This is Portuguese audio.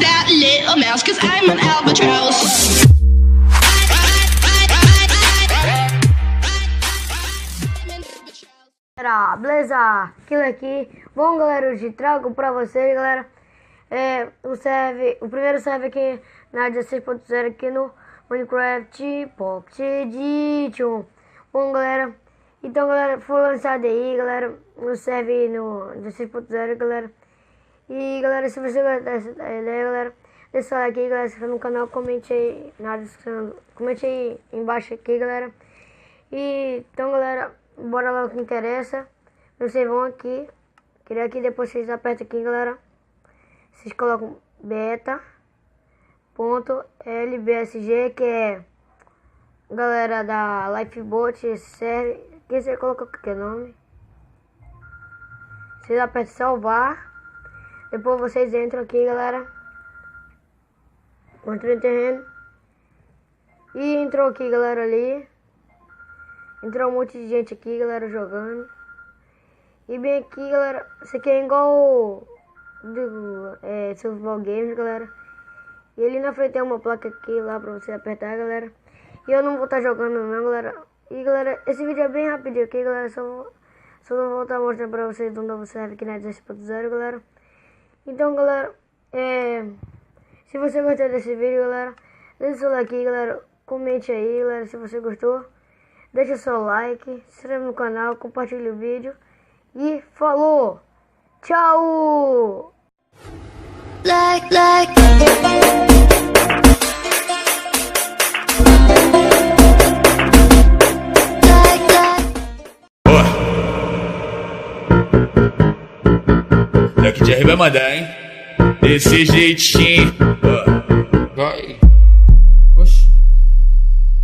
that little mouse, 'cause I'm an albatross. Beleza, aquilo aqui. Bom, galera, hoje trago pra vocês, galera, o primeiro serve aqui na 16.0 aqui no Minecraft Pocket Edition. Bom, galera, então, galera, foi lançado aí, galera, no serve no 16.0, galera. E, galera, se você gostar dessa ideia, galera, deixa o like aí, galera, se inscreva no canal, comente aí na descrição, comente aí embaixo aqui, galera. E, então, galera, bora lá o que interessa. Vocês vão aqui, queria que depois vocês apertam aqui, galera. Vocês colocam beta.lbsg, que é galera da Lifeboat, serve. Aqui você coloca qualquer nome. Vocês apertam salvar. Depois vocês entram aqui, galera. Entram em terreno. E entrou aqui, galera, ali. Entrou um monte de gente aqui, galera, jogando. E bem aqui, galera, isso aqui é igual do Survival Games, galera. E ali na frente tem uma placa aqui lá pra você apertar, galera. E eu não vou estar jogando não, galera. E, galera, esse vídeo é bem rapidinho aqui, galera. Só não vou estar mostrando pra vocês do novo server aqui na 10.0, galera. Então, galera, se você gostou desse vídeo, galera, deixa o seu like aí, galera. Comente aí, galera, se você gostou. Deixa seu like, se inscreve no canal, compartilha o vídeo. E falou! Tchau! Daqui de vai mandar, hein? Desse jeitinho. Vai.